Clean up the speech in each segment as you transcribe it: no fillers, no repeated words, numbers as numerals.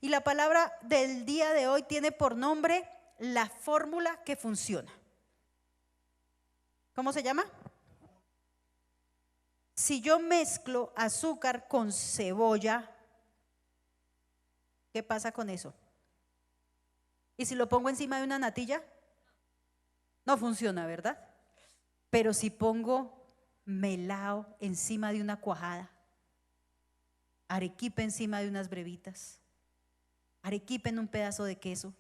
Y la palabra del día de hoy tiene por nombre la fórmula que funciona. ¿Cómo se llama? Si yo mezclo azúcar con cebolla, ¿qué pasa con eso? ¿Y si lo pongo encima de una natilla? No funciona, ¿verdad? Pero si pongo melao encima de una cuajada, arequipe encima de unas brevitas, arequipe en un pedazo de queso,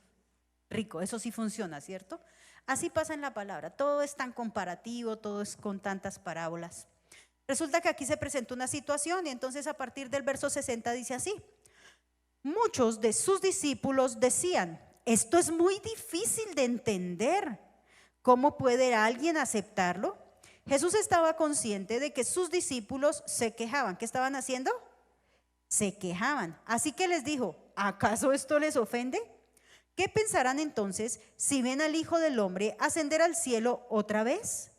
rico, eso sí funciona, ¿cierto? Así pasa en la palabra, todo es tan comparativo, todo es con tantas parábolas. Resulta que aquí se presenta una situación y entonces a partir del verso 60 dice así: muchos de sus discípulos decían, esto es muy difícil de entender, ¿cómo puede alguien aceptarlo? Jesús estaba consciente de que sus discípulos se quejaban. ¿Qué estaban haciendo? Se quejaban. Así que les dijo, ¿acaso esto les ofende? ¿Qué pensarán entonces si ven al Hijo del Hombre ascender al cielo otra vez?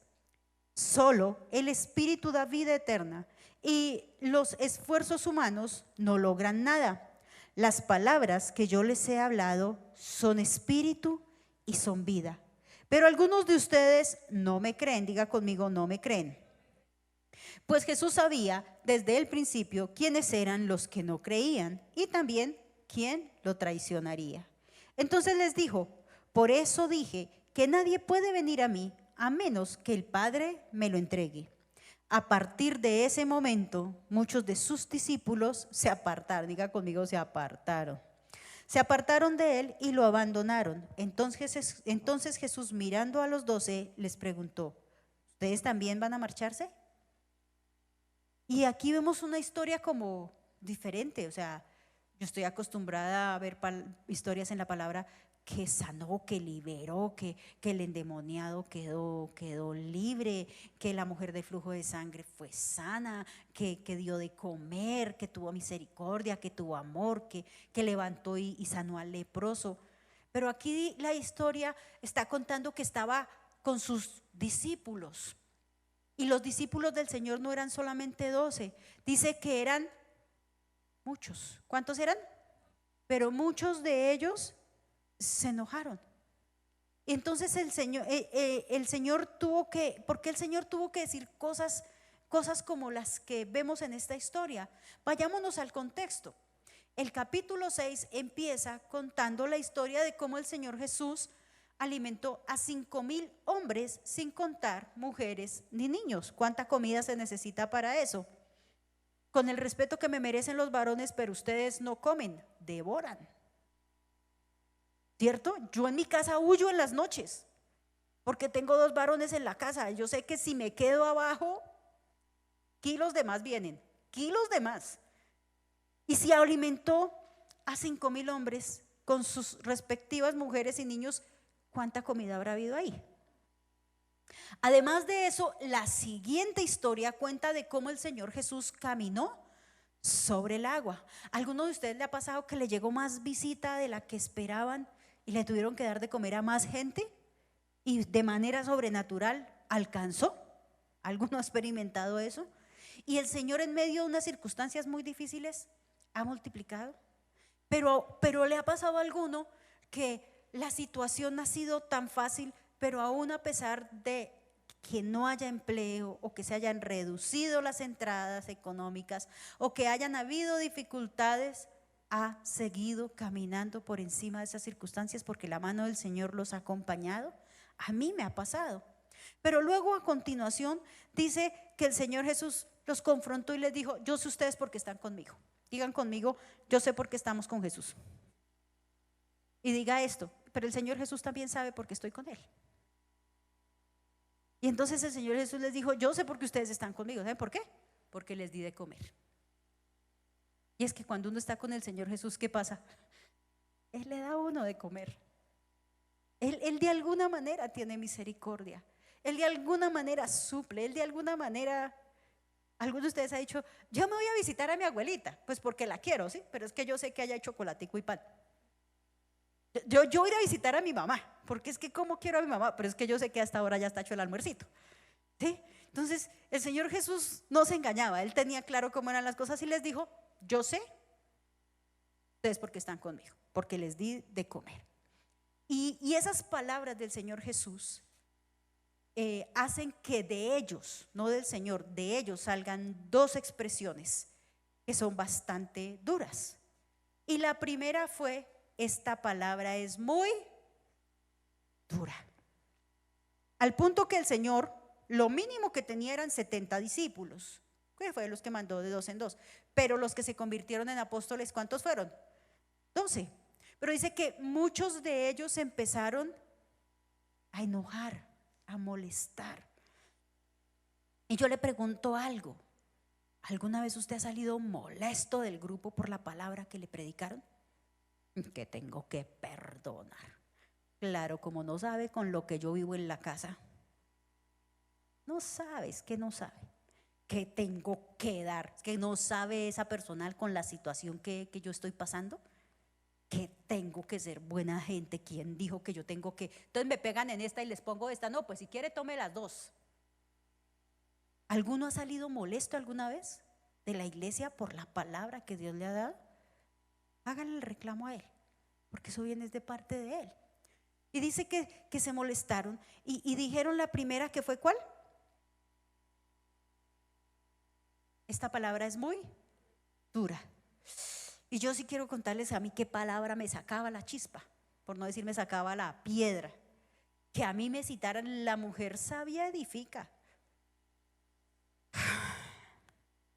Solo el Espíritu da vida eterna y los esfuerzos humanos no logran nada. Las palabras que yo les he hablado son espíritu y son vida. Pero algunos de ustedes no me creen, diga conmigo, no me creen. Pues Jesús sabía desde el principio quiénes eran los que no creían y también quién lo traicionaría. Entonces les dijo, por eso dije que nadie puede venir a mí a menos que el Padre me lo entregue. A partir de ese momento, muchos de sus discípulos se apartaron, diga conmigo, se apartaron. Se apartaron de él y lo abandonaron. Entonces Jesús, mirando a los 12, les preguntó, ¿ustedes también van a marcharse? Y aquí vemos una historia como diferente, o sea, yo estoy acostumbrada a ver historias en la palabra que sanó, que liberó, que el endemoniado quedó libre, que la mujer de flujo de sangre fue sana, que dio de comer, que tuvo misericordia, que tuvo amor, que levantó y sanó al leproso. Pero aquí la historia está contando que estaba con sus discípulos. Y los discípulos del Señor no eran solamente 12, dice que eran muchos. ¿Cuántos eran? Pero muchos de ellos se enojaron. Entonces el Señor tuvo que, porque el Señor tuvo que decir cosas como las que vemos en esta historia. Vayámonos al contexto. El capítulo 6 empieza contando la historia de cómo el Señor Jesús alimentó a 5,000 hombres, sin contar mujeres ni niños. ¿Cuánta comida se necesita para eso? Con el respeto que me merecen los varones, pero ustedes no comen, devoran. ¿Cierto? Yo en mi casa huyo en las noches, porque tengo 2 varones en la casa. Yo sé que si me quedo abajo, kilos de más vienen, kilos de más. Y si alimentó a 5,000 hombres con sus respectivas mujeres y niños, ¿cuánta comida habrá habido ahí? Además de eso, la siguiente historia cuenta de cómo el Señor Jesús caminó sobre el agua. ¿A alguno de ustedes le ha pasado que le llegó más visita de la que esperaban y le tuvieron que dar de comer a más gente y de manera sobrenatural alcanzó? ¿Alguno ha experimentado eso? Y el Señor, en medio de unas circunstancias muy difíciles, ha multiplicado. Pero le ha pasado a alguno que la situación ha sido tan fácil, pero aún a pesar de que no haya empleo o que se hayan reducido las entradas económicas o que hayan habido dificultades, ha seguido caminando por encima de esas circunstancias porque la mano del Señor los ha acompañado. A mí me ha pasado. Pero luego a continuación dice que el Señor Jesús los confrontó y les dijo, yo sé ustedes porque están conmigo. Digan conmigo, yo sé por qué estamos con Jesús. Y diga esto, pero el Señor Jesús también sabe por qué estoy con Él. Y entonces el Señor Jesús les dijo, yo sé por qué ustedes están conmigo. ¿Saben por qué? Porque les di de comer. Y es que cuando uno está con el Señor Jesús, ¿qué pasa? Él le da a uno de comer. Él de alguna manera tiene misericordia. Él de alguna manera suple. Él de alguna manera... Algunos de ustedes han dicho, yo me voy a visitar a mi abuelita, pues porque la quiero, ¿sí? Pero es que yo sé que allá hay chocolatico y pan. Yo ir a visitar a mi mamá, porque es que como quiero a mi mamá, pero es que yo sé que hasta ahora ya está hecho el almuercito, ¿sí? Entonces el Señor Jesús no se engañaba, Él tenía claro cómo eran las cosas y les dijo, yo sé Ustedes porque están conmigo, porque les di de comer. Y esas palabras del Señor Jesús hacen que de ellos, no del Señor, de ellos salgan dos expresiones que son bastante duras. Y la primera fue: esta palabra es muy dura. Al punto que el Señor, lo mínimo que tenía eran 70 discípulos, que fue los que mandó de 2 en 2. Pero los que se convirtieron en apóstoles, ¿cuántos fueron? 12. Pero dice que muchos de ellos empezaron a enojar, a molestar. Y yo le pregunto algo: ¿alguna vez usted ha salido molesto del grupo por la palabra que le predicaron? Que tengo que perdonar. Claro, como no sabe con lo que yo vivo en la casa. No sabes, que no sabe, que tengo que dar, que no sabe esa persona con la situación que yo estoy pasando, que tengo que ser buena gente. ¿Quién dijo que yo tengo que? Entonces me pegan en esta y les pongo esta. No, pues si quiere tome las dos. ¿Alguno ha salido molesto alguna vez de la iglesia por la palabra que Dios le ha dado? Háganle el reclamo a él, porque eso viene de parte de él. Y dice que se molestaron y dijeron la primera, que fue ¿cuál? Esta palabra es muy dura. Y yo sí quiero contarles a mí qué palabra me sacaba la chispa, por no decir me sacaba la piedra. Que a mí me citaran: la mujer sabia edifica.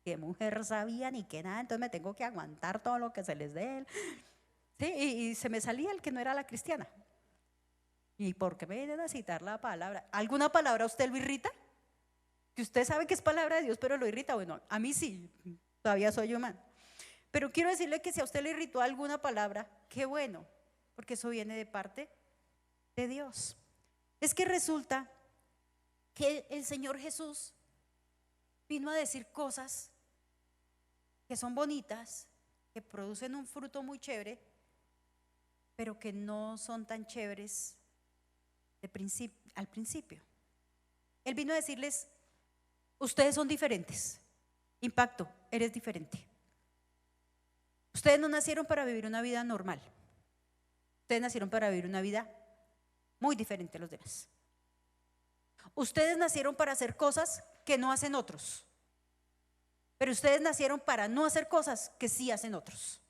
¿Qué mujer sabía ni qué nada? Entonces me tengo que aguantar todo lo que se les dé él. Sí, y se me salía el que no era la cristiana. ¿Y por qué me vienen a citar la palabra? ¿Alguna palabra a usted lo irrita? Que usted sabe que es palabra de Dios, pero lo irrita. Bueno, a mí sí, todavía soy humano. Pero quiero decirle que si a usted le irritó alguna palabra, qué bueno, porque eso viene de parte de Dios. Es que resulta que el Señor Jesús vino a decir cosas que son bonitas, que producen un fruto muy chévere, pero que no son tan chéveres al principio. Él vino a decirles: ustedes son diferentes. Impacto, eres diferente. Ustedes no nacieron para vivir una vida normal. Ustedes nacieron para vivir una vida muy diferente a los demás. Ustedes nacieron para hacer cosas que no hacen otros, pero ustedes nacieron para no hacer cosas que sí hacen otros.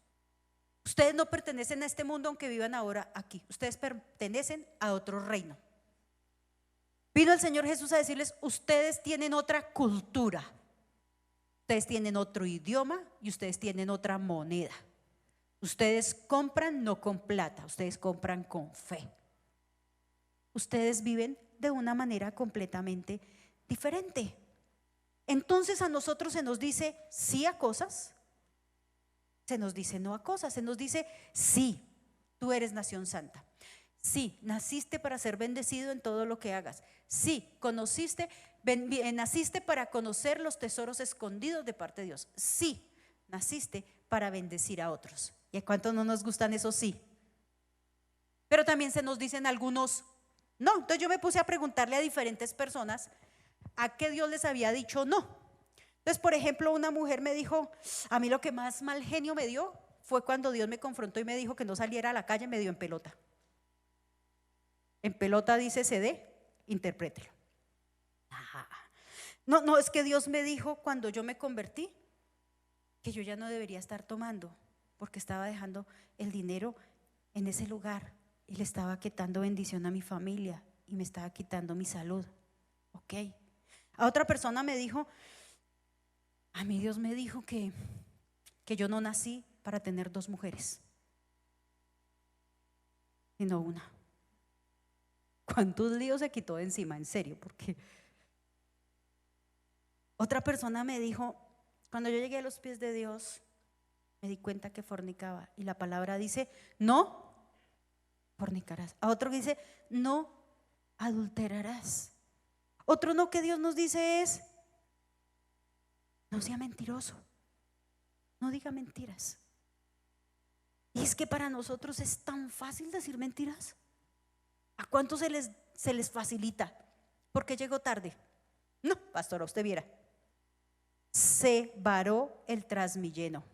Ustedes no pertenecen a este mundo aunque vivan ahora aquí. Ustedes pertenecen a otro reino. Vino el Señor Jesús a decirles: ustedes tienen otra cultura, ustedes tienen otro idioma y ustedes tienen otra moneda. Ustedes compran no con plata, ustedes compran con fe. Ustedes viven de una manera completamente diferente. Entonces a nosotros se nos dice sí a cosas, se nos dice no a cosas. Se nos dice: sí, tú eres nación santa. Sí, naciste para ser bendecido en todo lo que hagas. Sí, naciste para conocer los tesoros escondidos de parte de Dios. Sí, naciste para bendecir a otros. ¿Y a cuántos no nos gustan esos sí? Pero también se nos dicen algunos no. Entonces yo me puse a preguntarle a diferentes personas a qué Dios les había dicho no. Entonces, por ejemplo, una mujer me dijo: a mí lo que más mal genio me dio fue cuando Dios me confrontó y me dijo que no saliera a la calle. Me dio en pelota. En pelota dice CD, interprételo. No, es que Dios me dijo cuando yo me convertí que yo ya no debería estar tomando, porque estaba dejando el dinero en ese lugar y le estaba quitando bendición a mi familia y me estaba quitando mi salud. Ok. A otra persona me dijo: a mí Dios me dijo que yo no nací para tener 2 mujeres, sino una. ¿Cuántos líos se quitó de encima? En serio, porque otra persona me dijo: cuando yo llegué a los pies de Dios, me di cuenta que fornicaba. Y la palabra dice: no fornicarás. A otro dice: no adulterarás. Otro no que Dios nos dice es: no sea mentiroso, no diga mentiras. Y es que para nosotros es tan fácil decir mentiras. ¿A cuántos se les facilita? ¿Por qué llegó tarde? No, pastora, usted viera, se varó el Transmilenio.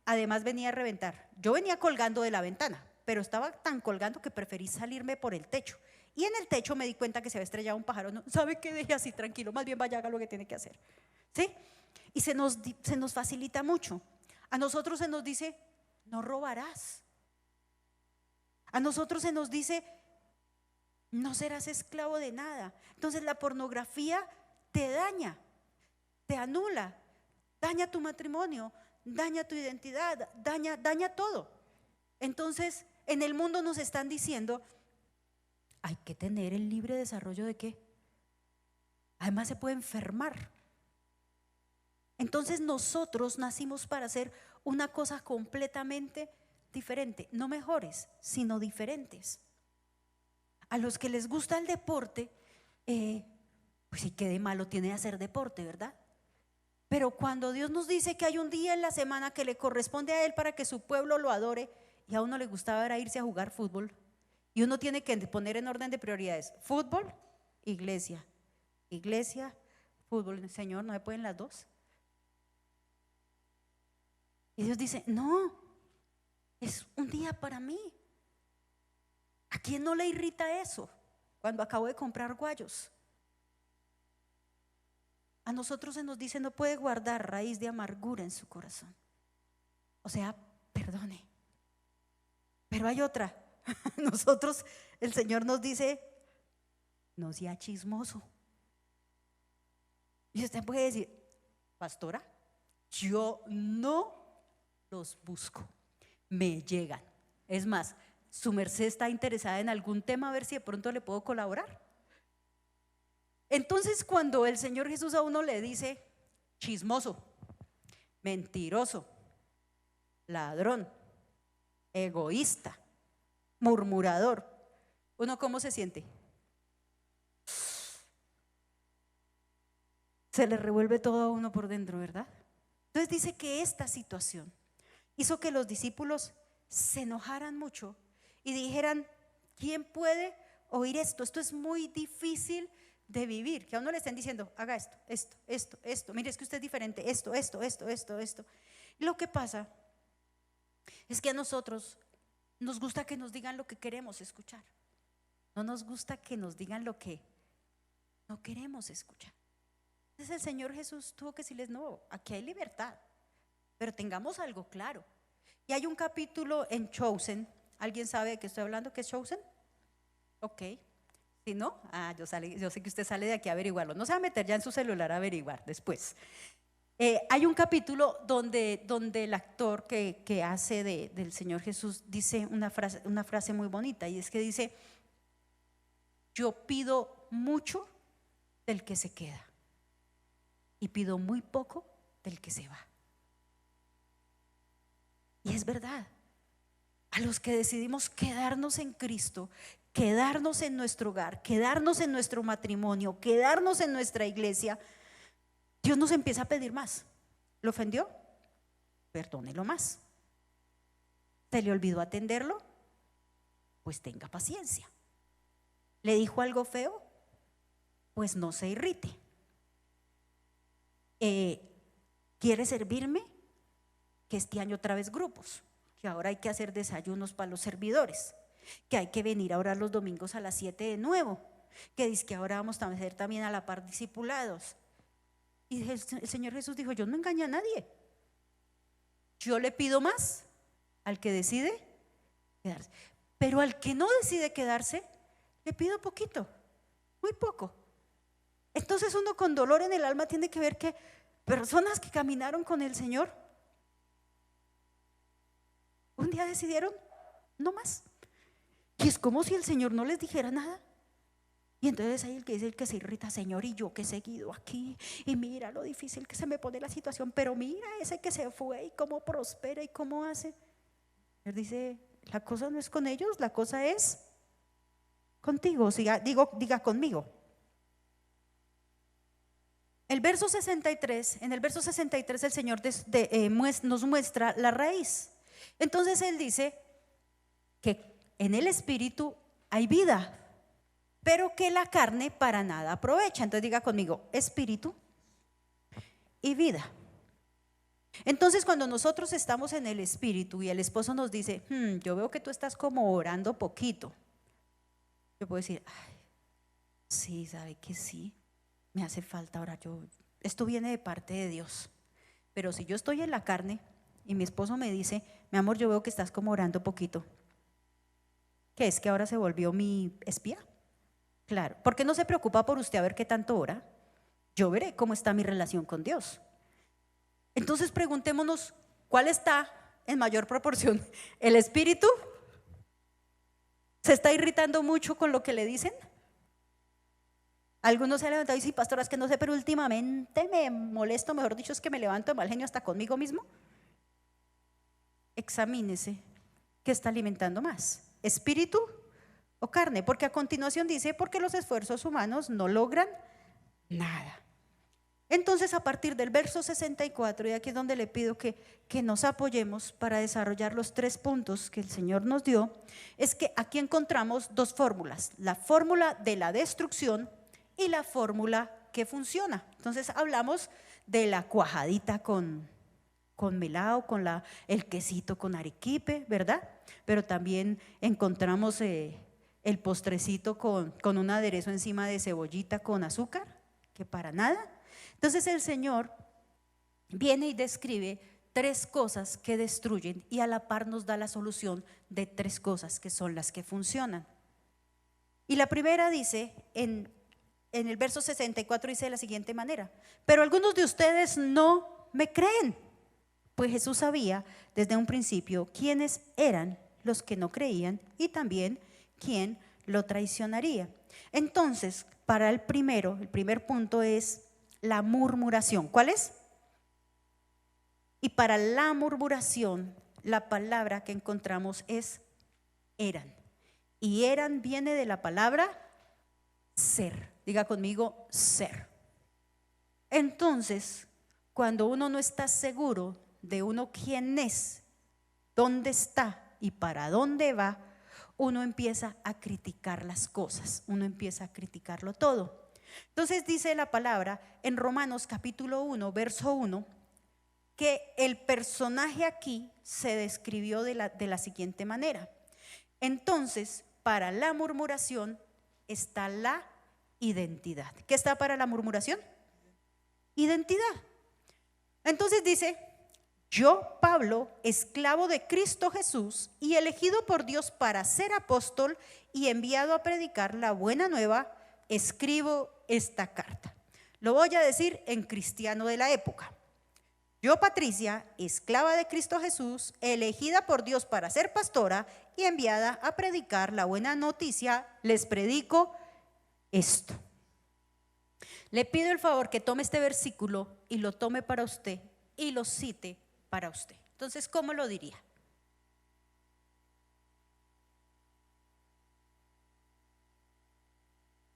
además venía a reventar. Yo venía colgando de la ventana, pero estaba tan colgando que preferí salirme por el techo. Y en el techo me di cuenta que se había estrellado un pájaro. No, ¿sabe qué? Deje así, tranquilo, más bien vaya, haga lo que tiene que hacer. ¿Sí? Y se nos facilita mucho. A nosotros se nos dice, no robarás. A nosotros se nos dice, no serás esclavo de nada. Entonces la pornografía te daña, te anula, daña tu matrimonio, daña tu identidad, daña todo. Entonces en el mundo nos están diciendo, hay que tener el libre desarrollo de qué. Además se puede enfermar. Entonces nosotros nacimos para hacer una cosa completamente diferente, no mejores, sino diferentes. A los que les gusta el deporte, pues sí, qué de malo tiene hacer deporte, ¿verdad? Pero cuando Dios nos dice que hay un día en la semana que le corresponde a Él para que su pueblo lo adore, y a uno le gustaba era irse a jugar fútbol, y uno tiene que poner en orden de prioridades: fútbol, iglesia, iglesia, fútbol. Señor, ¿no me pueden las dos? Y Dios dice, no, es un día para mí. ¿A quién no le irrita eso cuando acabo de comprar guayos? A nosotros se nos dice, no puede guardar raíz de amargura en su corazón. O sea, perdone. Pero hay otra. Nosotros, el Señor nos dice, no sea chismoso. Y usted puede decir, pastora, yo no los busco, me llegan. Es más, su merced está interesada en algún tema, a ver si de pronto le puedo colaborar. Entonces cuando el Señor Jesús a uno le dice chismoso, mentiroso, ladrón, egoísta, murmurador, ¿uno cómo se siente? Se le revuelve todo a uno por dentro, ¿verdad? Entonces dice que esta situación hizo que los discípulos se enojaran mucho y dijeran, ¿quién puede oír esto? Esto es muy difícil de vivir. Que a uno le estén diciendo, haga esto, mire, es que usted es diferente, esto. Lo que pasa es que a nosotros nos gusta que nos digan lo que queremos escuchar. No nos gusta que nos digan lo que no queremos escuchar. Entonces el Señor Jesús tuvo que decirles, no, aquí hay libertad, pero tengamos algo claro. Y hay un capítulo en Chosen. ¿Alguien sabe de qué estoy hablando? ¿Qué es Chosen? Ok. Si no, yo sé que usted sale de aquí a averiguarlo. No se va a meter ya en su celular a averiguar después. Hay un capítulo donde el actor que hace del Señor Jesús dice una frase muy bonita, y es que dice, yo pido mucho del que se queda y pido muy poco del que se va. Y es verdad, a los que decidimos quedarnos en Cristo, quedarnos en nuestro hogar, quedarnos en nuestro matrimonio, quedarnos en nuestra iglesia, Dios nos empieza a pedir más. ¿Lo ofendió? Perdónelo más. ¿Se le olvidó atenderlo? Pues tenga paciencia. ¿Le dijo algo feo? Pues no se irrite. ¿Quiere servirme? Que este año otra vez grupos, que ahora hay que hacer desayunos para los servidores, que hay que venir a orar los domingos a las 7 de nuevo, que dice que ahora vamos a hacer también a la par discipulados. Y el Señor Jesús dijo, yo no engaño a nadie, yo le pido más al que decide quedarse, pero al que no decide quedarse le pido poquito, muy poco. Entonces uno con dolor en el alma tiene que ver que personas que caminaron con el Señor un día decidieron no más, y es como si el Señor no les dijera nada. Y entonces hay el que dice, el que se irrita, Señor, y yo que he seguido aquí, y mira lo difícil que se me pone la situación, pero mira ese que se fue y cómo prospera y cómo hace. Él dice, la cosa no es con ellos, la cosa es contigo. Diga conmigo. En el verso 63 el Señor nos muestra la raíz. Entonces Él dice que en el espíritu hay vida, pero que la carne para nada aprovecha. Entonces diga conmigo, espíritu y vida. Entonces, cuando nosotros estamos en el espíritu y el esposo nos dice, yo veo que tú estás como orando poquito, yo puedo decir, ay, sí, sabe que sí, me hace falta orar. Esto viene de parte de Dios. Pero si yo estoy en la carne y mi esposo me dice, mi amor, yo veo que estás como orando poquito, ¿qué es que ahora se volvió mi espía? Claro, ¿por qué no se preocupa por usted a ver qué tanto ora? Yo veré cómo está mi relación con Dios. Entonces preguntémonos, ¿cuál está en mayor proporción? ¿El espíritu se está irritando mucho con lo que le dicen? Algunos se han levantado y dicen, pastora, es que no sé, pero últimamente me molesto, mejor dicho, es que me levanto de mal genio hasta conmigo mismo. Examínese, ¿qué está alimentando más? ¿Espíritu o carne? Porque a continuación dice, porque los esfuerzos humanos no logran nada. Entonces, a partir del verso 64, y aquí es donde le pido que nos apoyemos para desarrollar los 3 puntos que el Señor nos dio, es que aquí encontramos 2 fórmulas, la fórmula de la destrucción y la fórmula que funciona. Entonces hablamos de la cuajadita con melado, con el quesito con arequipe, ¿verdad? Pero también encontramos el postrecito con un aderezo encima de cebollita con azúcar, que para nada. Entonces el Señor viene y describe 3 cosas que destruyen y a la par nos da la solución de 3 cosas que son las que funcionan. Y la primera dice, en el verso 64 dice de la siguiente manera, pero algunos de ustedes no me creen, pues Jesús sabía desde un principio quiénes eran los que no creían y también quién lo traicionaría. Entonces, para el primer punto es la murmuración. ¿Cuál es? Y para la murmuración, la palabra que encontramos es eran. Y eran viene de la palabra ser. Diga conmigo, ser. Entonces, cuando uno no está seguro de uno quién es, dónde está y para dónde va, uno empieza a criticar las cosas, uno empieza a criticarlo todo. Entonces dice la palabra en Romanos capítulo 1, verso 1, que el personaje aquí se describió de la siguiente manera. Entonces, para la murmuración está la identidad. ¿Qué está para la murmuración? Identidad. Entonces dice, yo, Pablo, esclavo de Cristo Jesús y elegido por Dios para ser apóstol y enviado a predicar la buena nueva, escribo esta carta. Lo voy a decir en cristiano de la época. Yo, Patricia, esclava de Cristo Jesús, elegida por Dios para ser pastora y enviada a predicar la buena noticia, les predico esto. Le pido el favor que tome este versículo y lo tome para usted y lo cite para usted. Entonces, ¿cómo lo diría?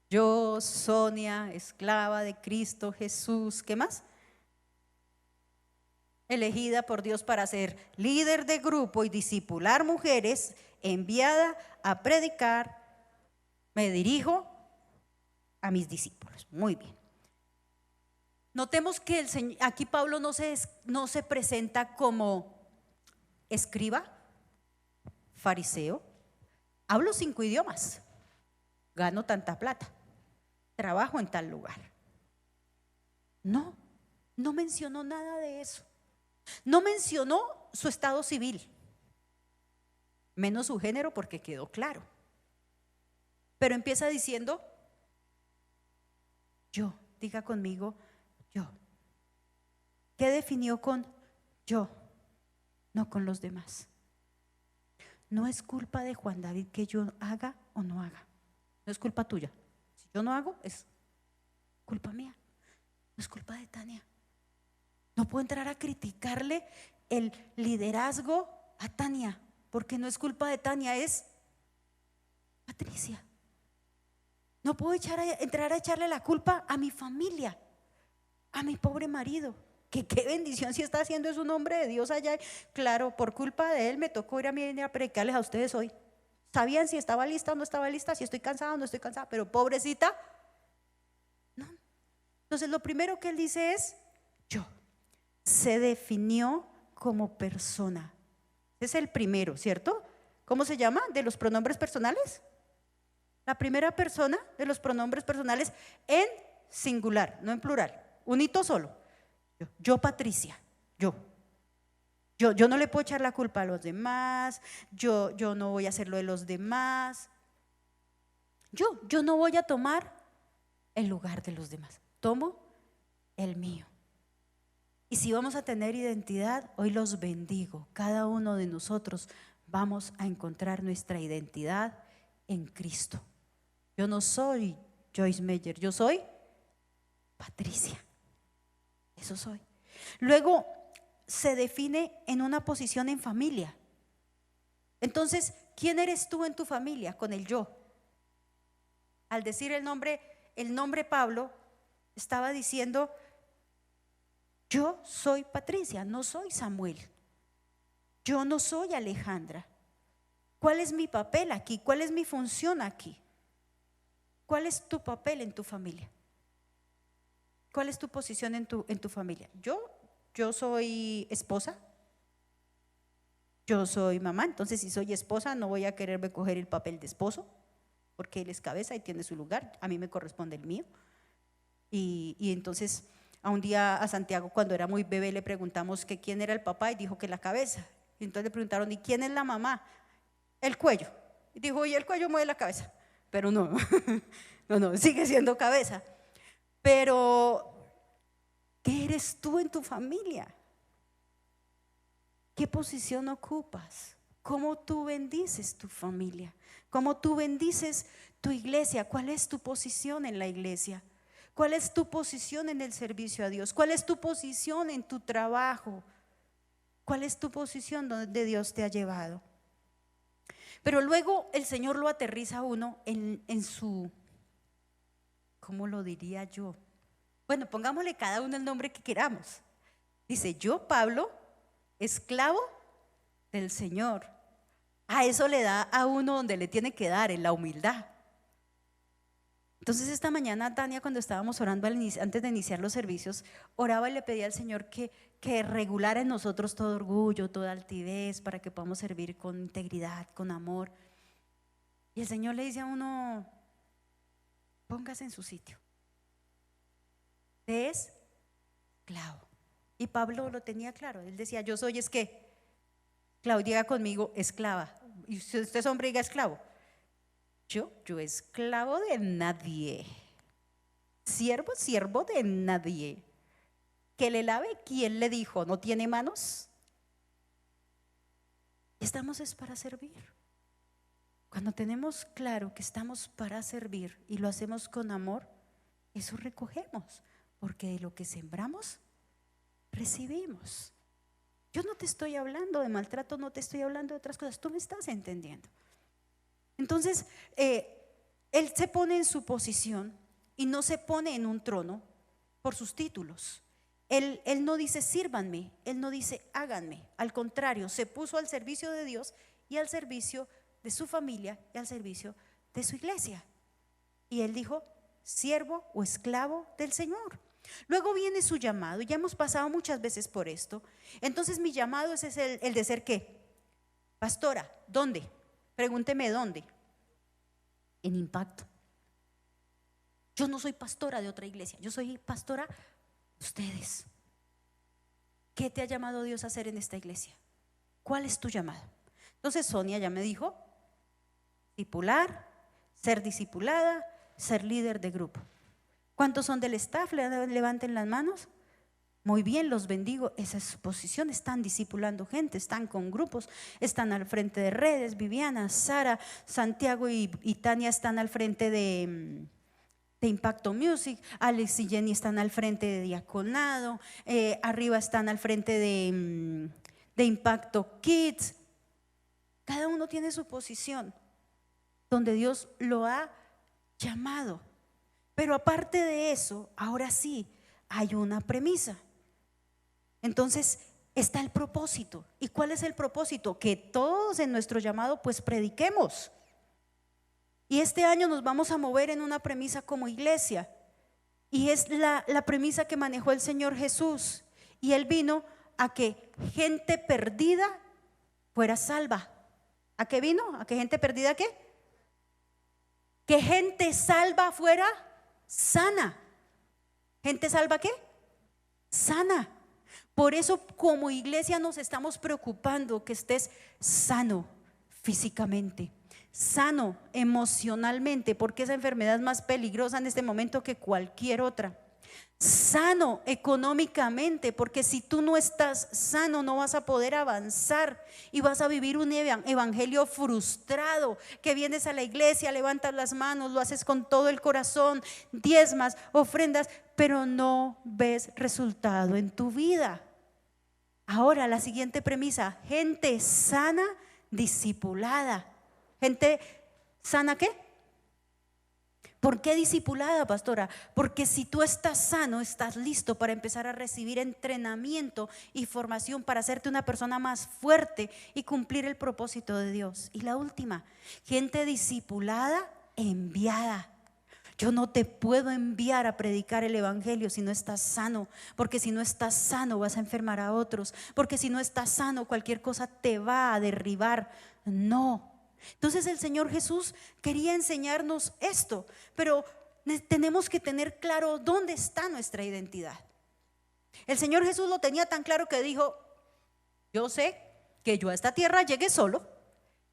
Yo, Sonia, esclava de Cristo Jesús, ¿qué más? Elegida por Dios para ser líder de grupo y discipular mujeres, enviada a predicar, me dirijo a mis discípulos. Muy bien. Notemos que aquí Pablo no se presenta como escriba, fariseo, hablo 5 idiomas, gano tanta plata, trabajo en tal lugar. No mencionó nada de eso. No mencionó su estado civil, menos su género porque quedó claro. Pero empieza diciendo, yo, diga conmigo, yo. ¿Qué definió con yo? No con los demás. No es culpa de Juan David que yo haga o no haga. No es culpa tuya. Si yo no hago, es culpa mía. No es culpa de Tania. No puedo entrar a criticarle el liderazgo a Tania, porque no es culpa de Tania, es Patricia. No puedo entrar a echarle la culpa a mi familia, a mi pobre marido, que qué bendición si está haciendo es un hombre de Dios allá. Claro, por culpa de él me tocó ir a mí a predicarles a ustedes hoy. ¿Sabían si estaba lista o no estaba lista? Si estoy cansada o no estoy cansada, pero pobrecita, no. Entonces lo primero que él dice es yo. se definió como persona. Ese es el primero, ¿cierto? ¿Cómo se llama? ¿De los pronombres personales? La primera persona de los pronombres personales en singular, no en plural. Un hito solo. Yo Patricia, yo no le puedo echar la culpa a los demás, yo no voy a hacer lo de los demás. Yo no voy a tomar el lugar de los demás, tomo el mío. Y si vamos a tener identidad, hoy los bendigo. Cada uno de nosotros vamos a encontrar nuestra identidad en Cristo. Yo no soy Joyce Meyer, yo soy Patricia. Eso soy. Luego se define en una posición en familia. Entonces, ¿quién eres tú en tu familia? Con el yo. Al decir el nombre Pablo, estaba diciendo: yo soy Patricia, no soy Samuel. Yo no soy Alejandra. ¿Cuál es mi papel aquí? ¿Cuál es mi función aquí? ¿Cuál es tu papel en tu familia? ¿Cuál es tu posición en tu familia? Yo soy esposa. Yo soy mamá, entonces si soy esposa no voy a quererme coger el papel de esposo, porque él es cabeza y tiene su lugar, a mí me corresponde el mío. Y entonces a un día a Santiago, cuando era muy bebé, le preguntamos que quién era el papá y dijo que la cabeza. Y entonces le preguntaron: ¿y quién es la mamá? El cuello. Y dijo: y el cuello mueve la cabeza. Pero no, no, sigue siendo cabeza. Pero, ¿qué eres tú en tu familia? ¿Qué posición ocupas? ¿Cómo tú bendices tu familia? ¿Cómo tú bendices tu iglesia? ¿Cuál es tu posición en la iglesia? ¿Cuál es tu posición en el servicio a Dios? ¿Cuál es tu posición en tu trabajo? ¿Cuál es tu posición donde Dios te ha llevado? Pero luego el Señor lo aterriza a uno en su, ¿cómo lo diría yo? Bueno, pongámosle cada uno el nombre que queramos. Dice: yo, Pablo, esclavo del Señor. A eso le da a uno donde le tiene que dar, en la humildad. Entonces esta mañana Tania, cuando estábamos orando antes de iniciar los servicios, oraba y le pedía al Señor que regulara en nosotros todo orgullo, toda altivez, para que podamos servir con integridad, con amor. Y el Señor le dice a uno: póngase en su sitio. Usted es esclavo. Y Pablo lo tenía claro, él decía: yo soy, es que, Claudia, diga conmigo, esclava. Y si usted es hombre, diga esclavo. Yo esclavo de nadie, siervo de nadie. Que le lave, ¿quién le dijo? ¿No tiene manos? Estamos es para servir. Cuando tenemos claro que estamos para servir y lo hacemos con amor, eso recogemos, porque de lo que sembramos, recibimos. Yo no te estoy hablando de maltrato, no te estoy hablando de otras cosas, tú me estás entendiendo. Entonces, él se pone en su posición y no se pone en un trono por sus títulos. Él no dice sírvanme, él no dice háganme. Al contrario, se puso al servicio de Dios y al servicio de su familia y al servicio de su iglesia. Y él dijo: siervo o esclavo del Señor. Luego viene su llamado, y ya hemos pasado muchas veces por esto. Entonces mi llamado es el de ser ¿qué? Pastora. ¿Dónde? Pregúnteme dónde. En Impacto. Yo no soy pastora de otra iglesia, yo soy pastora de ustedes. ¿Qué te ha llamado Dios a hacer en esta iglesia? ¿Cuál es tu llamado? Entonces Sonia ya me dijo: discipular, ser discipulada, ser líder de grupo. ¿Cuántos son del staff? Levanten las manos. Muy bien, los bendigo. Esa es su posición. Están discipulando gente, están con grupos, están al frente de redes. Viviana, Sara, Santiago y Tania están al frente de Impacto Music. Alex y Jenny están al frente de Diaconado. Arriba están al frente de Impacto Kids. Cada uno tiene su posición donde Dios lo ha llamado. Pero aparte de eso, ahora sí hay una premisa. Entonces está el propósito. ¿Y cuál es el propósito? Que todos en nuestro llamado pues prediquemos. Y este año nos vamos a mover en una premisa como iglesia. Y es la premisa que manejó el Señor Jesús. Y Él vino a que gente perdida fuera salva. ¿A qué vino? ¿A que gente perdida qué? Que gente salva fuera sana. ¿Gente salva qué? Sana. Por eso como iglesia nos estamos preocupando que estés sano físicamente, sano emocionalmente, porque esa enfermedad es más peligrosa en este momento que cualquier otra. Sano económicamente, porque si tú no estás sano no vas a poder avanzar y vas a vivir un evangelio frustrado, que vienes a la iglesia, levantas las manos, lo haces con todo el corazón, diezmas, ofrendas, pero no ves resultado en tu vida. Ahora la siguiente premisa: gente sana, discipulada. Gente sana, ¿qué? ¿Por qué discipulada, pastora? Porque si tú estás sano, estás listo para empezar a recibir entrenamiento y formación para hacerte una persona más fuerte y cumplir el propósito de Dios. Y la última, gente discipulada, enviada. Yo no te puedo enviar a predicar el evangelio si no estás sano, porque si no estás sano vas a enfermar a otros, porque si no estás sano cualquier cosa te va a derribar. No. Entonces el Señor Jesús quería enseñarnos esto, pero tenemos que tener claro dónde está nuestra identidad. El Señor Jesús lo tenía tan claro que dijo: yo sé que yo a esta tierra llegué solo,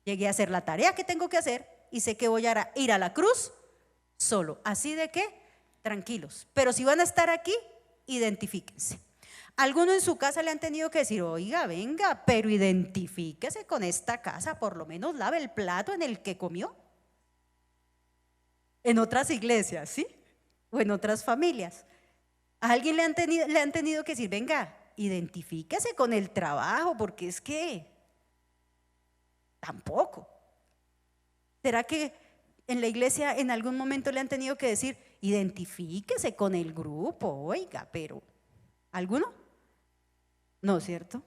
llegué a hacer la tarea que tengo que hacer y sé que voy a ir a la cruz solo. Así de que tranquilos, pero si van a estar aquí, identifíquense. Algunos en su casa le han tenido que decir: oiga, venga, pero identifíquese con esta casa, por lo menos lave el plato en el que comió. En otras iglesias, ¿sí? O en otras familias. A alguien le han tenido que decir: venga, identifíquese con el trabajo, porque es que tampoco. ¿Será que en la iglesia en algún momento le han tenido que decir: identifíquese con el grupo? Oiga, pero ¿alguno? No, ¿cierto?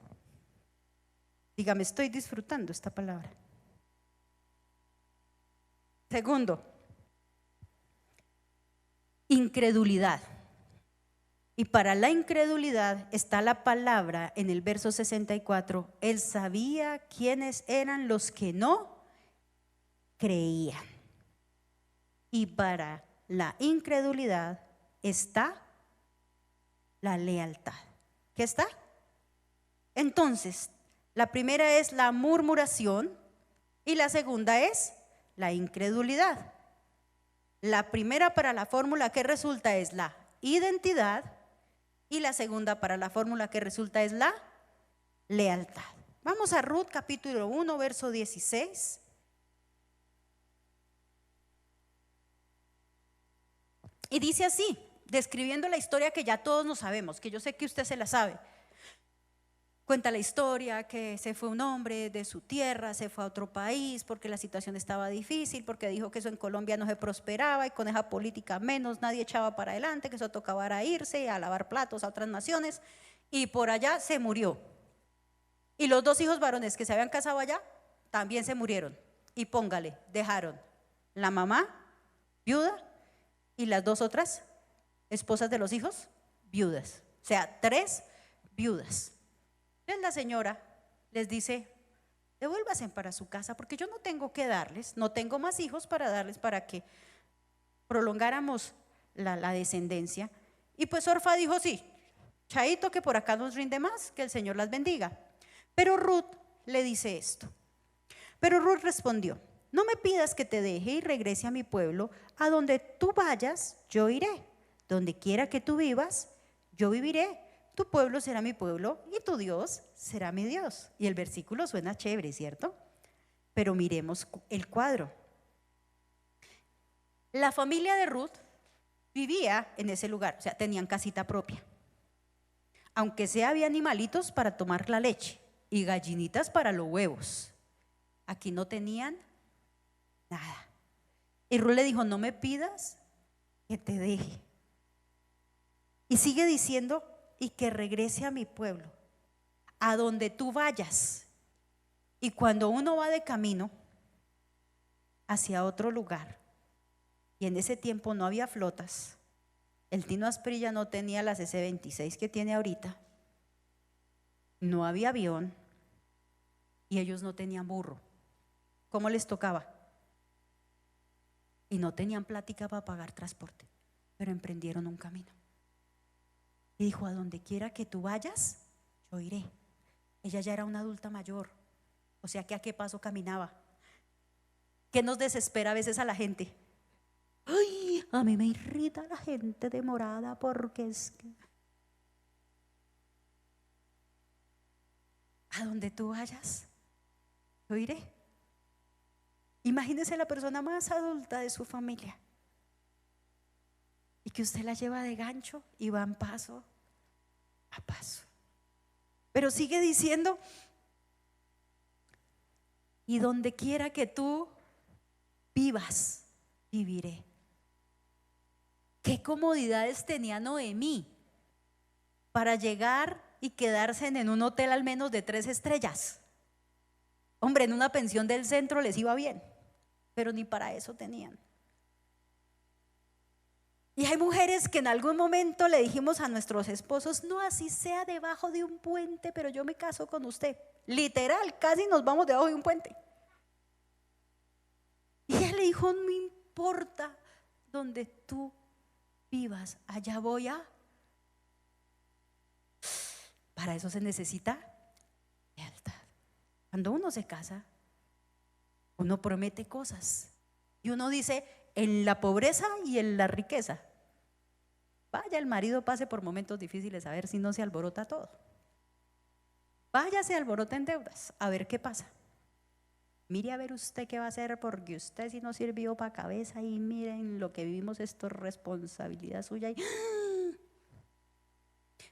Dígame, estoy disfrutando esta palabra. Segundo, incredulidad. Y para la incredulidad está la palabra en el verso 64. Él sabía quiénes eran los que no creían. Y para la incredulidad está la lealtad. ¿Qué está? Entonces, la primera es la murmuración y la segunda es la incredulidad. La primera para la fórmula que resulta es la identidad y la segunda para la fórmula que resulta es la lealtad. Vamos a Ruth capítulo 1, verso 16. Y dice así, describiendo la historia que ya todos nos sabemos, que yo sé que usted se la sabe. Cuenta la historia que se fue un hombre de su tierra, se fue a otro país porque la situación estaba difícil, porque dijo que eso en Colombia no se prosperaba y con esa política menos nadie echaba para adelante, que eso tocaba irse a lavar platos a otras naciones, y por allá se murió. Y los dos hijos varones que se habían casado allá también se murieron. Y póngale, dejaron la mamá viuda y las dos otras esposas de los hijos viudas. O sea, 3 viudas. Entonces la señora les dice: devuélvanse para su casa porque yo no tengo que darles, no tengo más hijos para darles para que prolongáramos la descendencia. Y pues Orfa dijo: sí, chaito, que por acá nos rinde más, que el Señor las bendiga. Pero Ruth le dice esto. Pero Ruth respondió: no me pidas que te deje y regrese a mi pueblo. A donde tú vayas, yo iré. Donde quiera que tú vivas, yo viviré. Tu pueblo será mi pueblo y tu Dios será mi Dios. Y el versículo suena chévere, ¿cierto? Pero miremos el cuadro. La familia de Ruth vivía en ese lugar, o sea, tenían casita propia. Aunque sea, había animalitos para tomar la leche y gallinitas para los huevos. Aquí no tenían nada. Y Ruth le dijo: no me pidas que te deje. Y sigue diciendo: y que regrese a mi pueblo, a donde tú vayas. Y cuando uno va de camino hacia otro lugar, y en ese tiempo no había flotas, el Tino Asprilla no tenía las S-26 que tiene ahorita, no había avión y ellos no tenían burro. ¿Cómo les tocaba? Y no tenían plática para pagar transporte, pero emprendieron un camino. Y dijo: a donde quiera que tú vayas, yo iré. Ella ya era una adulta mayor, o sea que a qué paso caminaba. ¿Qué nos desespera a veces a la gente? Ay, a mí me irrita la gente demorada porque es que a donde tú vayas, yo iré. Imagínese la persona más adulta de su familia y que usted la lleva de gancho y van paso a paso. Pero sigue diciendo: y donde quiera que tú vivas, viviré. ¿Qué comodidades tenía Noemí para llegar y quedarse en un hotel al menos de 3 estrellas? Hombre, en una pensión del centro les iba bien, pero ni para eso tenían. Y hay mujeres que en algún momento le dijimos a nuestros esposos: no, así sea debajo de un puente, pero yo me caso con usted. Literal, casi nos vamos debajo de un puente. Y ella le dijo: no importa donde tú vivas, allá voy a. Para eso se necesita lealtad. Cuando uno se casa, uno promete cosas y uno dice: en la pobreza y en la riqueza. Vaya, el marido pase por momentos difíciles, a ver si no se alborota todo. Vaya, se alborota en deudas, a ver qué pasa. Mire a ver usted qué va a hacer, porque usted si no sirvió para cabeza, y miren lo que vivimos, esto es responsabilidad suya.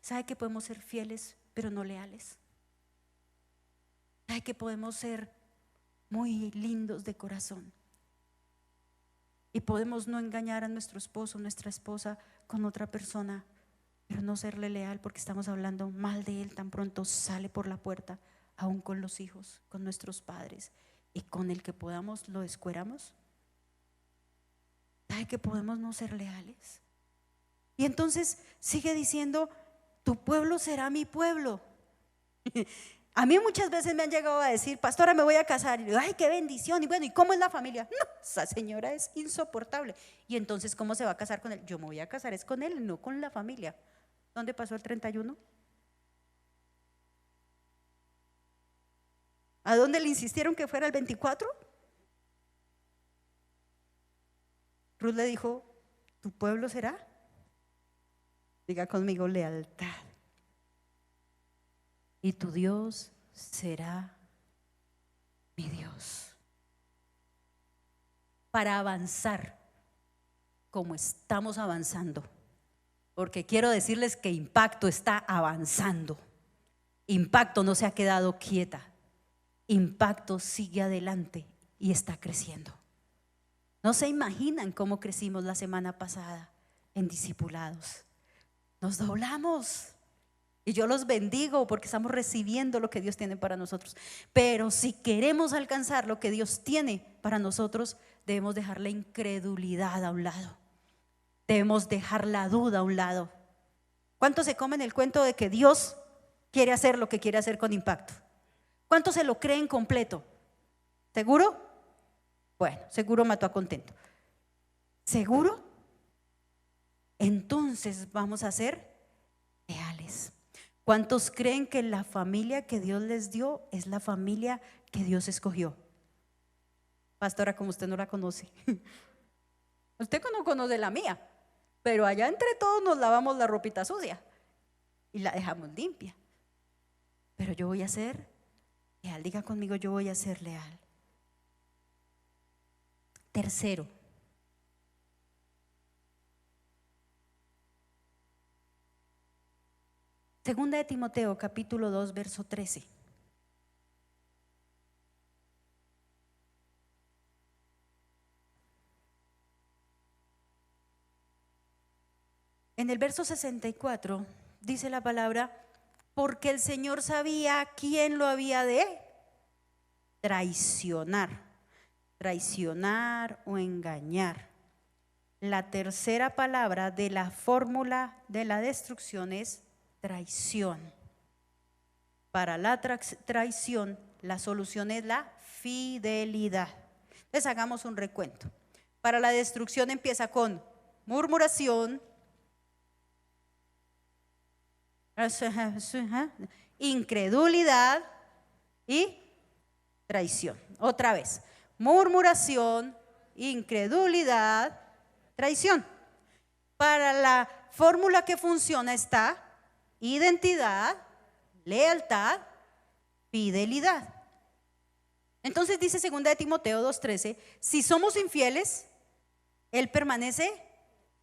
¿Sabe que podemos ser fieles pero no leales? ¿Sabe que podemos ser muy lindos de corazón y podemos no engañar a nuestro esposo, nuestra esposa con otra persona, pero no serle leal porque estamos hablando mal de él tan pronto sale por la puerta, aún con los hijos, con nuestros padres, y con el que podamos lo descueramos? ¿Sabe que podemos no ser leales? Y entonces sigue diciendo: tu pueblo será mi pueblo. A mí muchas veces me han llegado a decir: pastora, me voy a casar. Y digo: ay, qué bendición. Y bueno, ¿y cómo es la familia? No, esa señora es insoportable. Y entonces, ¿cómo se va a casar con él? Yo me voy a casar es con él, no con la familia. ¿Dónde pasó el 31? ¿A dónde le insistieron que fuera el 24? Ruth le dijo: tu pueblo será. Diga conmigo: lealtad. Y tu Dios será mi Dios. Para avanzar como estamos avanzando, porque quiero decirles que Impacto está avanzando. Impacto no se ha quedado quieta. Impacto sigue adelante y está creciendo. No se imaginan cómo crecimos la semana pasada en discipulados. Nos doblamos. Y yo los bendigo porque estamos recibiendo lo que Dios tiene para nosotros. Pero si queremos alcanzar lo que Dios tiene para nosotros, debemos dejar la incredulidad a un lado. Debemos dejar la duda a un lado. ¿Cuántos se comen el cuento de que Dios quiere hacer lo que quiere hacer con Impacto? ¿Cuántos se lo creen completo? ¿Seguro? Bueno, seguro mató a contento. ¿Seguro? Entonces vamos a ser leales. ¿Cuántos creen que la familia que Dios les dio es la familia que Dios escogió? Pastora, como usted no la conoce. Usted no conoce la mía, pero allá entre todos nos lavamos la ropita sucia y la dejamos limpia. Pero yo voy a ser leal. Diga conmigo: yo voy a ser leal. Tercero, segunda de Timoteo capítulo 2 verso 13. En el verso 64 dice la palabra: porque el Señor sabía quién lo había de traicionar. Traicionar o engañar. La tercera palabra de la fórmula de la destrucción es traición. Para la traición, la solución es la fidelidad. Entonces hagamos un recuento. Para la destrucción empieza con murmuración, incredulidad y traición. Otra vez, murmuración, incredulidad, traición. Para la fórmula que funciona está identidad, lealtad, fidelidad. Entonces dice 2 de Timoteo 2:13, si somos infieles, Él permanece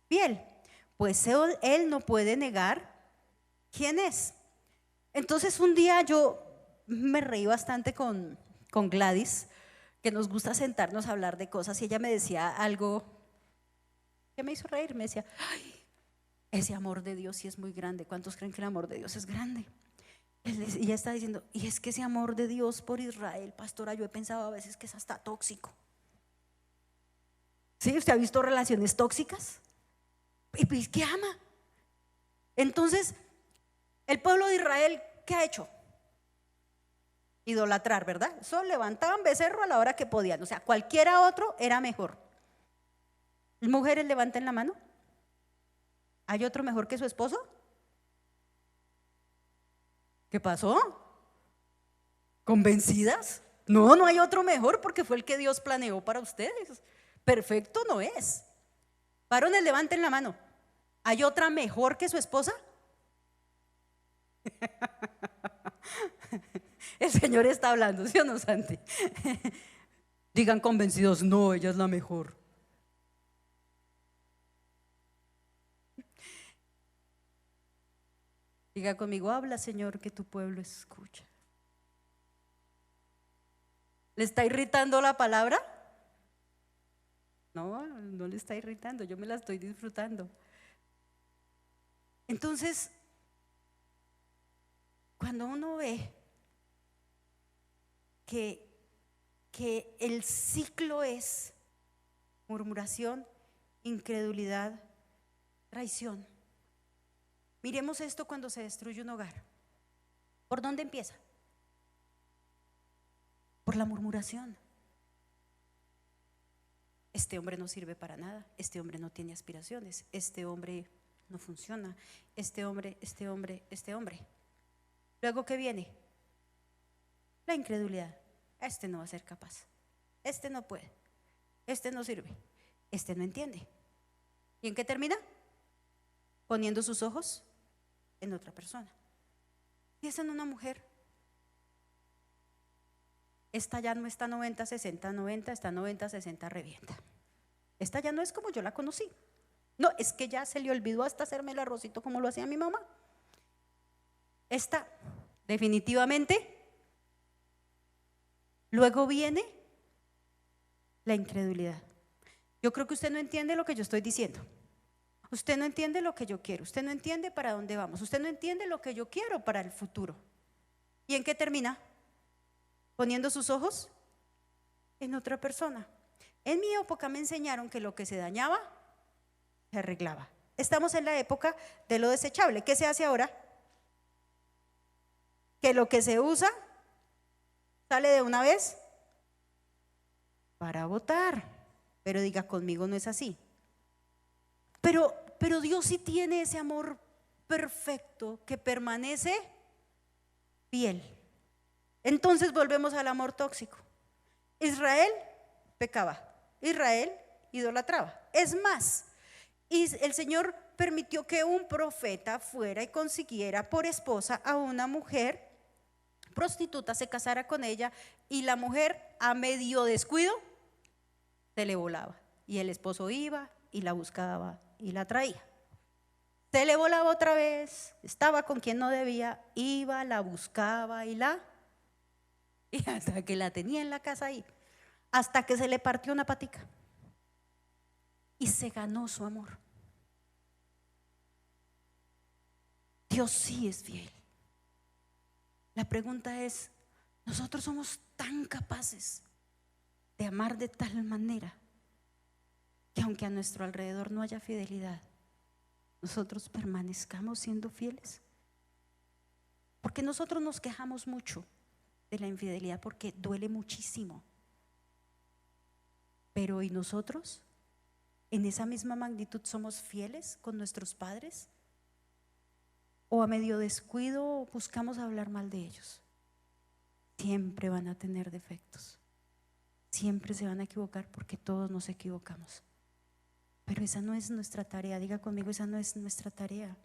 fiel, pues Él no puede negar quién es. Entonces un día yo me reí bastante con Gladys, que nos gusta sentarnos a hablar de cosas, y ella me decía algo que me hizo reír. Me decía, ay, ese amor de Dios sí es muy grande. ¿Cuántos creen que el amor de Dios es grande? Y ella está diciendo, y es que ese amor de Dios por Israel, pastora, yo he pensado a veces que es hasta tóxico. ¿Sí? ¿Usted ha visto relaciones tóxicas? ¿Y pues qué ama? Entonces, el pueblo de Israel, ¿qué ha hecho? Idolatrar, ¿verdad? Eso levantaban becerro a la hora que podían. O sea, cualquiera otro era mejor. Mujeres, levanten la mano. ¿Hay otro mejor que su esposo? ¿Qué pasó? ¿Convencidas? No, no hay otro mejor porque fue el que Dios planeó para ustedes. Perfecto no es. Varones, levanten la mano. ¿Hay otra mejor que su esposa? El Señor está hablando, ¿sí o no, Santi? Digan convencidos, no, ella es la mejor. Diga conmigo, habla, Señor, que tu pueblo escucha. ¿Le está irritando la palabra? No, no le está irritando, yo me la estoy disfrutando. Entonces, cuando uno ve que el ciclo es murmuración, incredulidad, traición. Miremos esto cuando se destruye un hogar. ¿Por dónde empieza? Por la murmuración. Este hombre no sirve para nada, este hombre no tiene aspiraciones, este hombre no funciona, este hombre. Luego, ¿qué viene? La incredulidad. Este no va a ser capaz, este no puede, este no sirve, este no entiende. ¿Y en qué termina? Poniendo sus ojos en otra persona. Y es en una mujer. Esta ya no está 90-60-90, está 90-60 revienta. Esta ya no es como yo la conocí. No, es que ya se le olvidó hasta hacerme el arrocito como lo hacía mi mamá. Esta definitivamente. Luego viene la incredulidad. Yo creo que usted no entiende lo que yo estoy diciendo. Usted no entiende lo que yo quiero. Usted no entiende para dónde vamos. Usted no entiende lo que yo quiero para el futuro. ¿Y en qué termina? Poniendo sus ojos en otra persona. En mi época me enseñaron que lo que se dañaba se arreglaba. Estamos en la época de lo desechable. ¿Qué se hace ahora? Que lo que se usa sale de una vez para votar. Pero diga conmigo, no es así. Pero Dios sí tiene ese amor perfecto que permanece fiel. Entonces volvemos al amor tóxico. Israel pecaba, Israel idolatraba. Es más, y el Señor permitió que un profeta fuera y consiguiera por esposa a una mujer prostituta, se casara con ella, y la mujer, a medio descuido, se le volaba. Y el esposo iba y la buscaba y la traía. Se le volaba otra vez, estaba con quien no debía, iba, la buscaba y hasta que la tenía en la casa ahí, hasta que se le partió una patica y se ganó su amor. Dios sí es fiel. La pregunta es, nosotros somos tan capaces de amar de tal manera que aunque a nuestro alrededor no haya fidelidad, nosotros permanezcamos siendo fieles. Porque nosotros nos quejamos mucho de la infidelidad porque duele muchísimo. Pero ¿y nosotros? ¿En esa misma magnitud somos fieles con nuestros padres? ¿O a medio descuido buscamos hablar mal de ellos? Siempre van a tener defectos. Siempre se van a equivocar porque todos nos equivocamos. Pero esa no es nuestra tarea. Diga conmigo, esa no es nuestra tarea.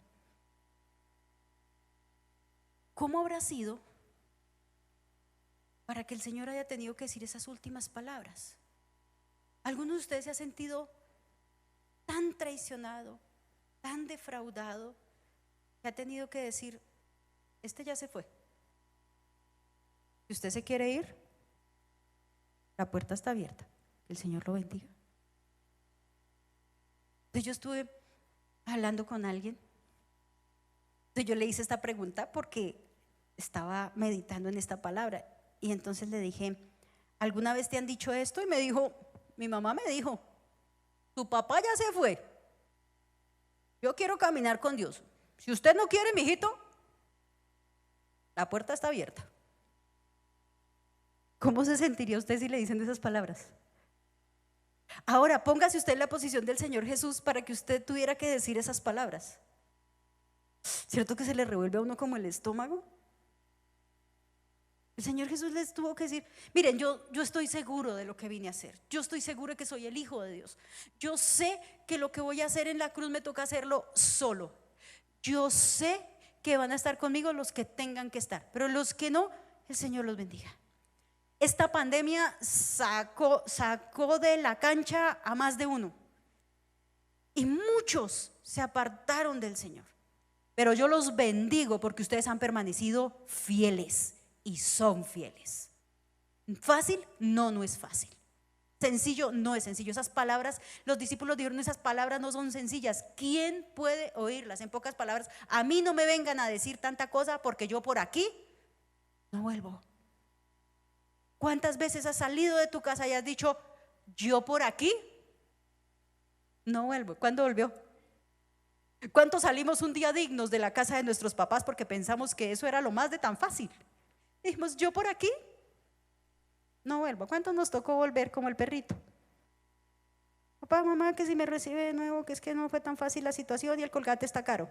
¿Cómo habrá sido para que el Señor haya tenido que decir esas últimas palabras? ¿Alguno de ustedes se ha sentido tan traicionado, tan defraudado, que ha tenido que decir, este ya se fue? Si usted se quiere ir, la puerta está abierta. Que el Señor lo bendiga. Entonces yo estuve hablando con alguien. Entonces yo le hice esta pregunta porque estaba meditando en esta palabra. Y entonces le dije, ¿alguna vez te han dicho esto? Y me dijo, mi mamá me dijo, tu papá ya se fue. Yo quiero caminar con Dios. Si usted no quiere, mijito, la puerta está abierta. ¿Cómo se sentiría usted si le dicen esas palabras? Ahora, póngase usted en la posición del Señor Jesús para que usted tuviera que decir esas palabras. ¿Cierto que se le revuelve a uno como el estómago? El Señor Jesús les tuvo que decir, miren, yo estoy seguro de lo que vine a hacer. Yo estoy seguro que soy el Hijo de Dios. Yo sé que lo que voy a hacer en la cruz me toca hacerlo solo. Yo sé que van a estar conmigo los que tengan que estar, pero los que no, el Señor los bendiga. Esta pandemia sacó de la cancha a más de uno y muchos se apartaron del Señor. Pero yo los bendigo porque ustedes han permanecido fieles y son fieles. ¿Fácil? No, no es fácil. ¿Sencillo? No es sencillo. Esas palabras, los discípulos dijeron, esas palabras no son sencillas. ¿Quién puede oírlas? En pocas palabras, a mí no me vengan a decir tanta cosa porque yo por aquí no vuelvo. ¿Cuántas veces has salido de tu casa y has dicho, yo por aquí no vuelvo? ¿Cuándo volvió? ¿Cuántos salimos un día dignos de la casa de nuestros papás porque pensamos que eso era lo más de tan fácil? Dijimos, yo por aquí no vuelvo. ¿Cuántos nos tocó volver como el perrito? Papá, mamá, que si me recibe de nuevo, que es que no fue tan fácil la situación y el colgate está caro.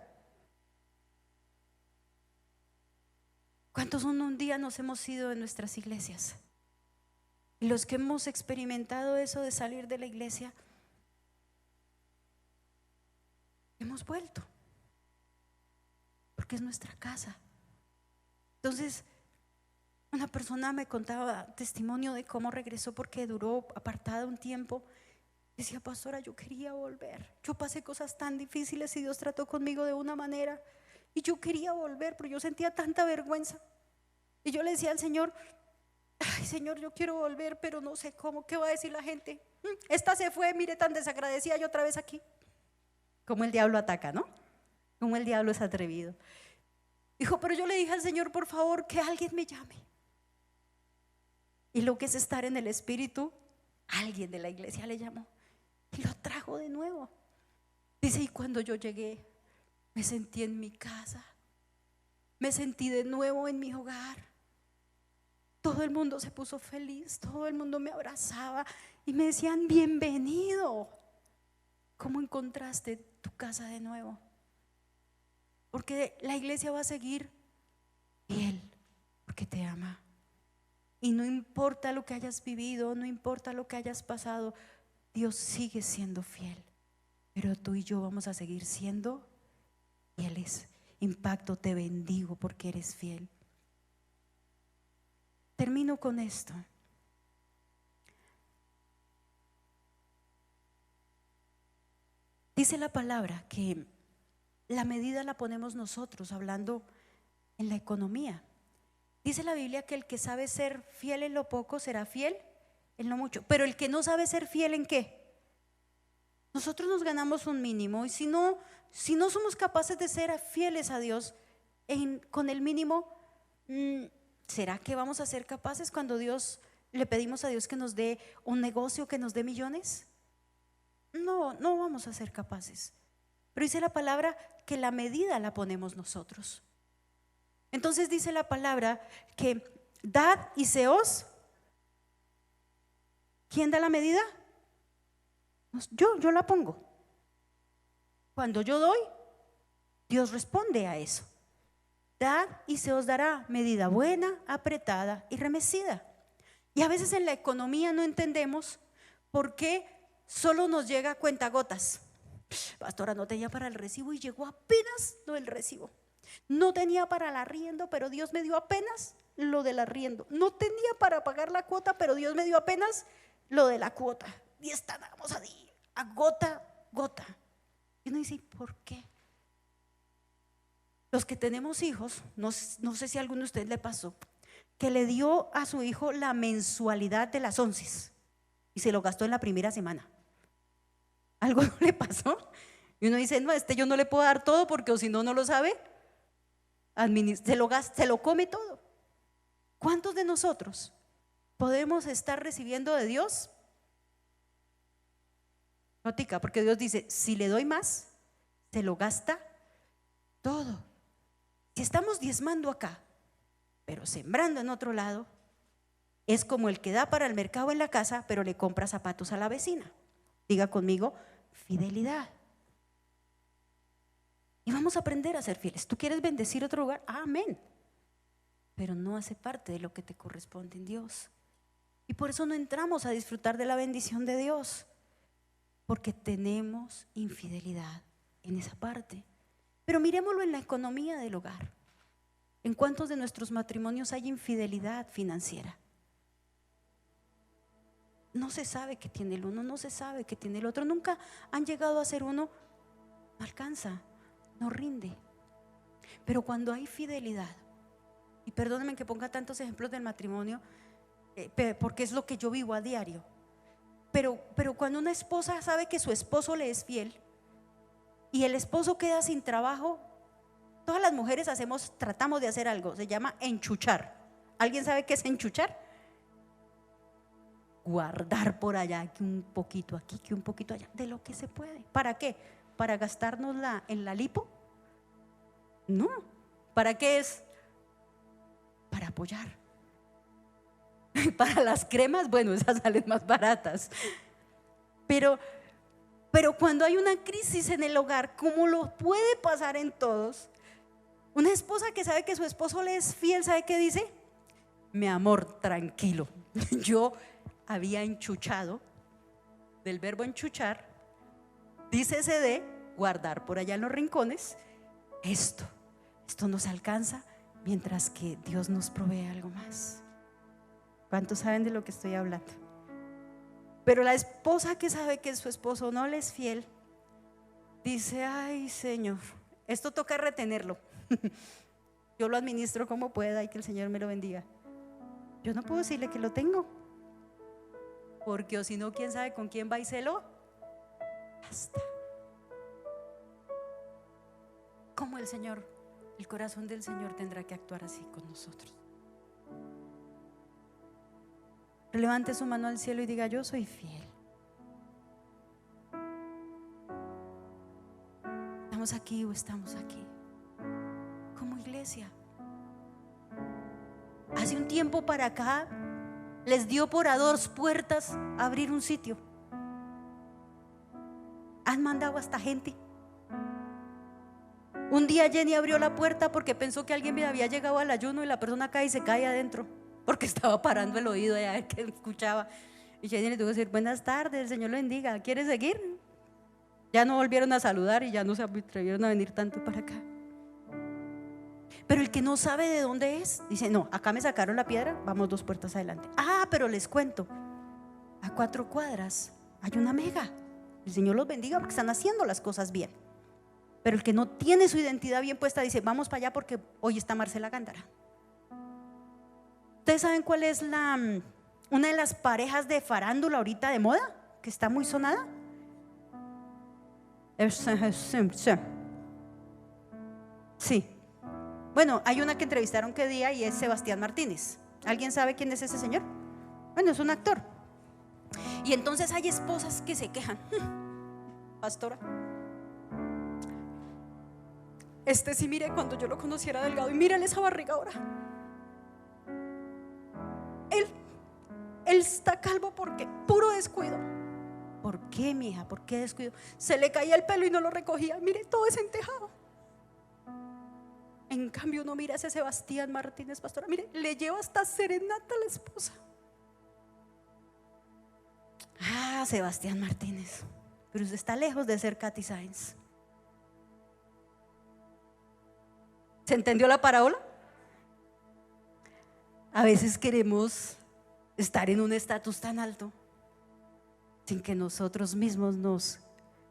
¿Cuántos un día nos hemos ido de nuestras iglesias? Y los que hemos experimentado eso de salir de la iglesia, hemos vuelto, porque es nuestra casa. Entonces, una persona me contaba testimonio de cómo regresó porque duró apartada un tiempo. Decía, pastora, yo quería volver. Yo pasé cosas tan difíciles y Dios trató conmigo de una manera. Y yo quería volver, pero yo sentía tanta vergüenza. Y yo le decía al Señor, ay Señor, yo quiero volver, pero no sé cómo. ¿Qué va a decir la gente? Esta se fue, mire, tan desagradecida, yo otra vez aquí. Como el diablo ataca, ¿no? Como el diablo es atrevido. Dijo, pero yo le dije al Señor, por favor, que alguien me llame. Y lo que es estar en el Espíritu, alguien de la iglesia le llamó y lo trajo de nuevo. Dice, y cuando yo llegué, me sentí en mi casa, me sentí de nuevo en mi hogar. Todo el mundo se puso feliz, todo el mundo me abrazaba y me decían, bienvenido. ¿Cómo encontraste tu casa de nuevo? Porque la iglesia va a seguir fiel, porque te ama. Y no importa lo que hayas vivido, no importa lo que hayas pasado, Dios sigue siendo fiel. Pero tú y yo vamos a seguir siendo fieles. Impacto, te bendigo porque eres fiel. Termino con esto. Dice la palabra que la medida la ponemos nosotros, hablando en la economía. Dice la Biblia que el que sabe ser fiel en lo poco será fiel en lo mucho. Pero el que no sabe ser fiel ¿en qué? Nosotros nos ganamos un mínimo y si no somos capaces de ser fieles a Dios con el mínimo, ¿será que vamos a ser capaces cuando le pedimos a Dios que nos dé un negocio, que nos dé millones? No vamos a ser capaces. Pero dice la palabra que la medida la ponemos nosotros. Entonces dice la palabra que dad y se os. ¿Quién da la medida? Yo la pongo. Cuando yo doy, Dios responde a eso. Dad y se os dará medida buena, apretada y remecida. Y a veces en la economía no entendemos por qué solo nos llega a cuentagotas. Pastora, no tenía para el recibo y llegó apenas lo del recibo. No tenía para el arriendo, pero Dios me dio apenas lo del arriendo. No tenía para pagar la cuota, pero Dios me dio apenas lo de la cuota. Y estábamos ahí, a gota, gota. Y uno dice, ¿por qué? Los que tenemos hijos, no sé si a alguno de ustedes le pasó, que le dio a su hijo la mensualidad de las onces y se lo gastó en la primera semana. ¿Algo no le pasó? Y uno dice, no, yo no le puedo dar todo porque o si no, no lo sabe, se lo come todo. ¿Cuántos de nosotros podemos estar recibiendo de Dios? Notica, porque Dios dice, si le doy más, se lo gasta todo. Si estamos diezmando acá, pero sembrando en otro lado, es como el que da para el mercado en la casa, pero le compra zapatos a la vecina. Diga conmigo, fidelidad. Y vamos a aprender a ser fieles. ¿Tú quieres bendecir otro lugar? Amén. Pero no hace parte de lo que te corresponde en Dios. Y por eso no entramos a disfrutar de la bendición de Dios, porque tenemos infidelidad en esa parte. Pero miremoslo en la economía del hogar. ¿En cuántos de nuestros matrimonios hay infidelidad financiera? No se sabe qué tiene el uno, no se sabe qué tiene el otro. Nunca han llegado a ser uno, no alcanza, no rinde. Pero cuando hay fidelidad, y perdónenme que ponga tantos ejemplos del matrimonio, porque es lo que yo vivo a diario. Pero cuando una esposa sabe que su esposo le es fiel y el esposo queda sin trabajo, todas las mujeres tratamos de hacer algo, se llama enchuchar. ¿Alguien sabe qué es enchuchar? Guardar por allá, que un poquito aquí, que un poquito allá, de lo que se puede. ¿Para qué? ¿Para gastárnosla en la lipo? No. ¿Para qué es? Para apoyar. Para las cremas, bueno, esas salen más baratas. Pero cuando hay una crisis en el hogar, como lo puede pasar en todos, una esposa que sabe que su esposo le es fiel, ¿sabe qué dice? Mi amor, tranquilo. Yo había enchuchado, del verbo enchuchar, dícese de guardar por allá en los rincones. Esto nos alcanza mientras que Dios nos provee algo más. ¿Cuántos saben de lo que estoy hablando? Pero la esposa que sabe que su esposo no le es fiel, dice, ay Señor, esto toca retenerlo. Yo lo administro como pueda y que el Señor me lo bendiga. Yo no puedo decirle que lo tengo, porque o si no, quién sabe con quién va y se lo gasta. ¿Cómo el corazón del Señor tendrá que actuar así con nosotros? Levante su mano al cielo y diga, yo soy fiel. ¿Estamos aquí o estamos aquí? Como iglesia. Hace un tiempo para acá les dio por a 2 puertas abrir un sitio. Han mandado hasta gente. Un día Jenny abrió la puerta porque pensó que alguien había llegado al ayuno y la persona cae y se cae adentro, porque estaba parando el oído allá que escuchaba. Y Jenny le tuvo que decir, buenas tardes, el Señor lo bendiga, ¿quiere seguir? Ya no volvieron a saludar y ya no se atrevieron a venir tanto para acá. Pero el que no sabe de dónde es, dice, no, acá me sacaron la piedra, vamos 2 puertas adelante. Pero les cuento, a 4 cuadras hay una mega. El Señor los bendiga porque están haciendo las cosas bien. Pero el que no tiene su identidad bien puesta dice, vamos para allá porque hoy está Marcela Gándara. ¿Ustedes saben cuál es una de las parejas de farándula ahorita de moda, que está muy sonada? Sí. Bueno, hay una que entrevistaron que día y es Sebastián Martínez. ¿Alguien sabe quién es ese señor? Bueno, es un actor. Y entonces hay esposas que se quejan. Pastora, Sí, mire, cuando yo lo conociera delgado, y mírale esa barriga ahora. Él está calvo porque puro descuido. ¿Por qué, mi hija? ¿Por qué descuido? Se le caía el pelo y no lo recogía. Mire, todo desentejado. En cambio uno mira a ese Sebastián Martínez, pastora, mire, le lleva hasta serenata a la esposa. Ah, Sebastián Martínez, pero usted está lejos de ser Katy Sáenz. ¿Se entendió la parábola? A veces queremos estar en un estatus tan alto sin que nosotros mismos nos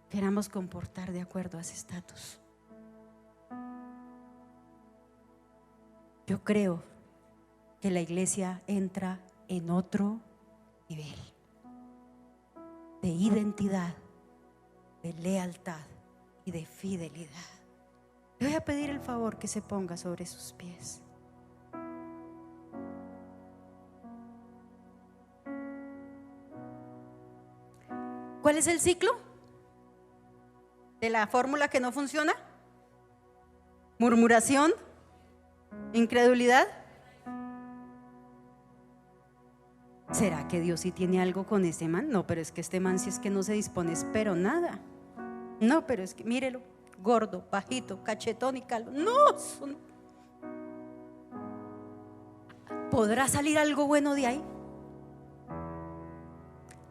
queramos comportar de acuerdo a ese estatus. Yo creo que la iglesia entra en otro nivel de identidad, de lealtad y de fidelidad. Le voy a pedir el favor que se ponga sobre sus pies. ¿Cuál es el ciclo de la fórmula que no funciona? Murmuración, incredulidad. ¿Será que Dios sí tiene algo con este man? No, pero es que este man sí es que no se dispone, pero nada. No, pero es que mírelo, gordo, bajito, cachetón y calvo. No, ¿podrá salir algo bueno de ahí?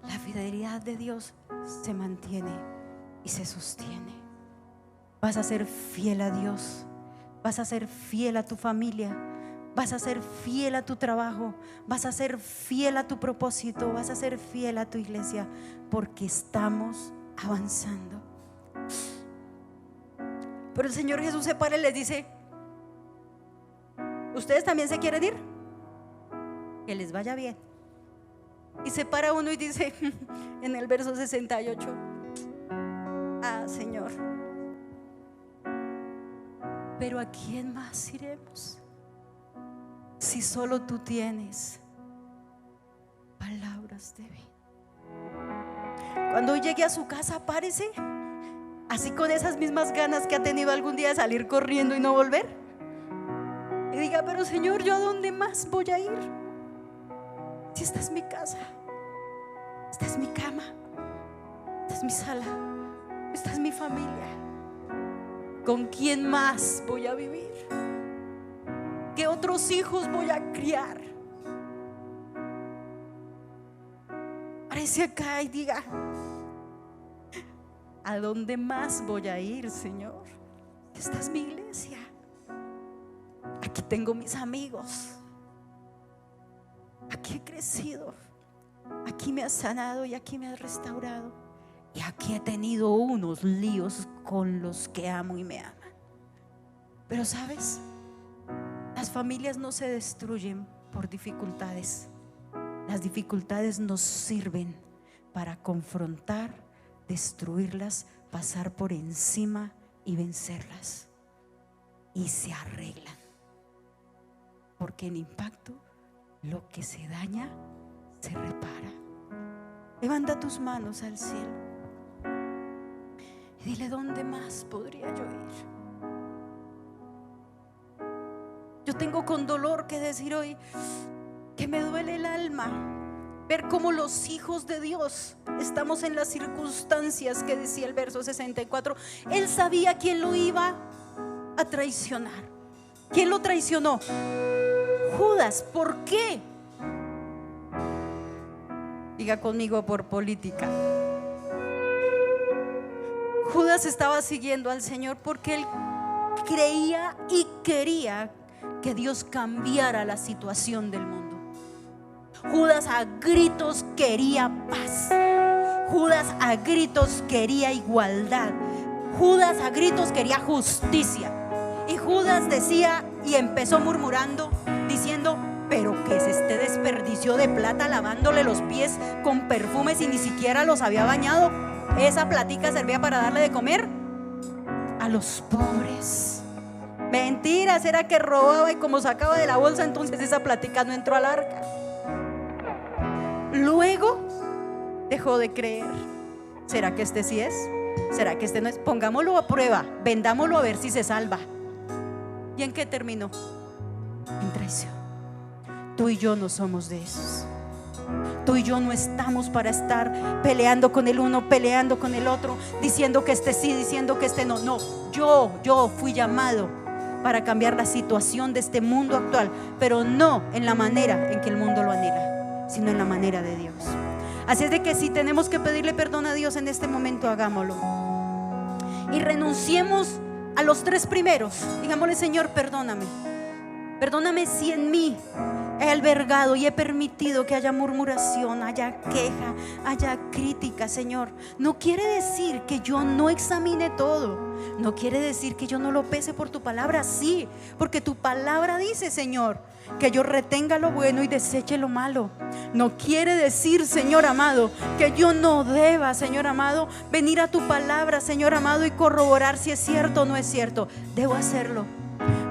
La fidelidad de Dios se mantiene y se sostiene. Vas a ser fiel a Dios, vas a ser fiel a tu familia, vas a ser fiel a tu trabajo, vas a ser fiel a tu propósito, vas a ser fiel a tu iglesia, porque estamos avanzando. Pero el Señor Jesús se para y les dice: ¿ustedes también se quieren ir? Que les vaya bien. Y se para uno y dice en el verso 68: ah, Señor, pero ¿a quién más iremos? Si solo tú tienes palabras de vida. Cuando llegue a su casa, párese así con esas mismas ganas que ha tenido algún día de salir corriendo y no volver, y diga: pero Señor, ¿yo a dónde más voy a ir? Si esta es mi casa, esta es mi cama, esta es mi sala, esta es mi familia, ¿con quién más voy a vivir? ¿Qué otros hijos voy a criar? Parece acá y diga: ¿a dónde más voy a ir, Señor? Esta es mi iglesia, aquí tengo mis amigos, aquí he crecido, aquí me has sanado y aquí me has restaurado, y aquí he tenido unos líos con los que amo y me aman. Pero ¿sabes? Las familias no se destruyen por dificultades. Las dificultades nos sirven para confrontar, destruirlas, pasar por encima y vencerlas, y se arreglan, porque en impacto lo que se daña se repara. Levanta tus manos al cielo y dile: ¿dónde más podría yo ir? Yo tengo con dolor que decir hoy que me duele el alma ver cómo los hijos de Dios estamos en las circunstancias que decía el verso 64. Él sabía quién lo iba a traicionar. ¿Quién lo traicionó? Judas. ¿Por qué? Diga conmigo: por política. Judas estaba siguiendo al Señor porque él creía y quería que Dios cambiara la situación del mundo. Judas a gritos quería paz. Judas a gritos quería igualdad. Judas a gritos quería justicia. Y Judas decía y empezó murmurando, diciendo: pero ¿qué es este desperdicio de plata lavándole los pies con perfumes y ni siquiera los había bañado? Esa platica servía para darle de comer a los pobres. Mentiras, era que robaba y como sacaba de la bolsa, entonces esa platica no entró al arca. Luego dejó de creer. ¿Será que este sí es? ¿Será que este no es? Pongámoslo a prueba, vendámoslo a ver si se salva. ¿Y en qué terminó? En traición. Tú y yo no somos de esos. Tú y yo no estamos para estar peleando con el uno, peleando con el otro, diciendo que este sí, diciendo que este no. No, yo fui llamado para cambiar la situación de este mundo actual, pero no en la manera en que el mundo lo anhela, sino en la manera de Dios. Así es de que si tenemos que pedirle perdón a Dios en este momento, hagámoslo. Y renunciemos a los 3 primeros. Digámosle: Señor, perdóname. Perdóname si en mí he albergado y he permitido que haya murmuración, haya queja, haya crítica, Señor. No quiere decir que yo no examine todo. No quiere decir que yo no lo pese por tu palabra. Sí, porque tu palabra dice, Señor, que yo retenga lo bueno y deseche lo malo. No quiere decir, Señor amado, que yo no deba, Señor amado, venir a tu palabra, Señor amado, y corroborar si es cierto o no es cierto. Debo hacerlo.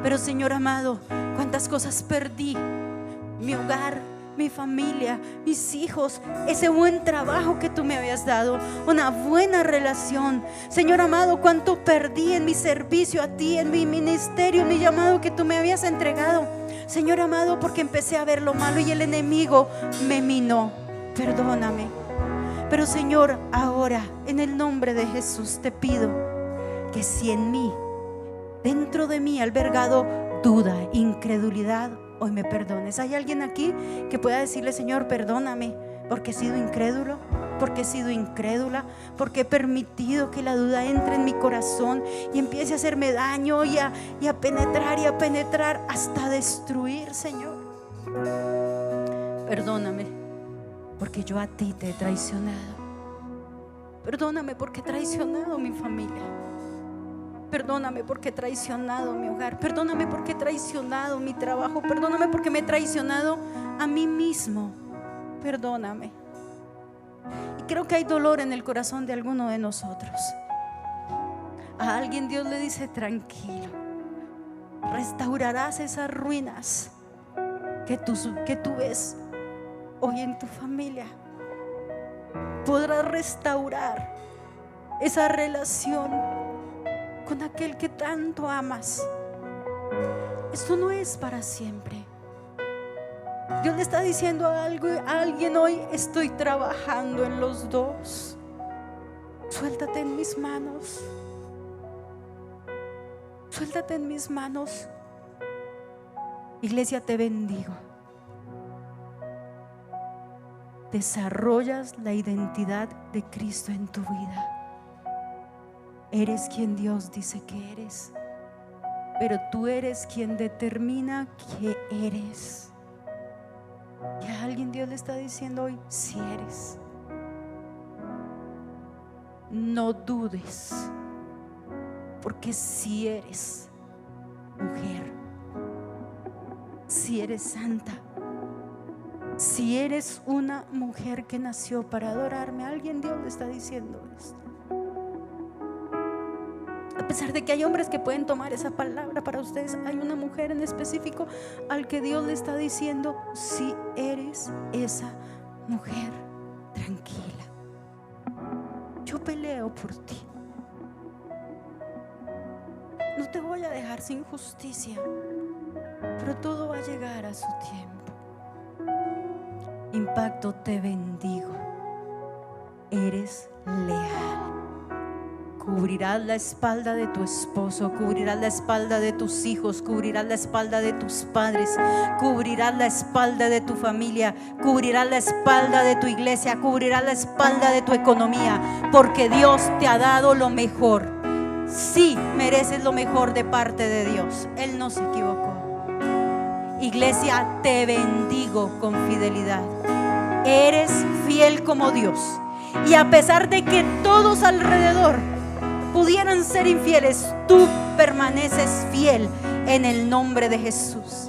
Pero, Señor amado, cuántas cosas perdí: mi hogar, mi familia, mis hijos, ese buen trabajo que tú me habías dado, una buena relación. Señor amado, cuánto perdí en mi servicio a ti, en mi ministerio, en mi llamado que tú me habías entregado, Señor amado, porque empecé a ver lo malo y el enemigo me minó. Perdóname. Pero, Señor, ahora en el nombre de Jesús te pido que si en mí, dentro de mí, albergado duda, incredulidad, hoy me perdones. ¿Hay alguien aquí que pueda decirle: Señor, perdóname porque he sido incrédulo, porque he sido incrédula, porque he permitido que la duda entre en mi corazón y empiece a hacerme daño y a penetrar hasta destruir, Señor? Perdóname porque yo a ti te he traicionado. Perdóname porque he traicionado a mi familia. Perdóname porque he traicionado mi hogar. Perdóname porque he traicionado mi trabajo. Perdóname porque me he traicionado a mí mismo. Perdóname. Y creo que hay dolor en el corazón de alguno de nosotros. A alguien Dios le dice: tranquilo, restaurarás esas ruinas que tú ves hoy en tu familia. Podrás restaurar esa relación con aquel que tanto amas. Esto no es para siempre. Dios le está diciendo a alguien hoy: estoy trabajando en los dos. Suéltate en mis manos. Suéltate en mis manos. Iglesia, te bendigo. Desarrollas la identidad de Cristo en tu vida. Eres quien Dios dice que eres, pero tú eres quien determina que eres. Y a alguien Dios le está diciendo hoy: si eres, no dudes, porque si eres mujer, si eres santa, si eres una mujer que nació para adorarme, a alguien Dios le está diciendo esto. A pesar de que hay hombres que pueden tomar esa palabra para ustedes, hay una mujer en específico al que Dios le está diciendo: si eres esa mujer, tranquila, yo peleo por ti. No te voy a dejar sin justicia, pero todo va a llegar a su tiempo. Impacto, te bendigo. Eres leal. Cubrirás la espalda de tu esposo, cubrirás la espalda de tus hijos, cubrirás la espalda de tus padres, cubrirás la espalda de tu familia, cubrirás la espalda de tu iglesia, cubrirás la espalda de tu economía, porque Dios te ha dado lo mejor. Sí, mereces lo mejor de parte de Dios. Él no se equivocó. Iglesia, te bendigo con fidelidad. Eres fiel como Dios. Y a pesar de que todos alrededor pudieran ser infieles, tú permaneces fiel en el nombre de Jesús.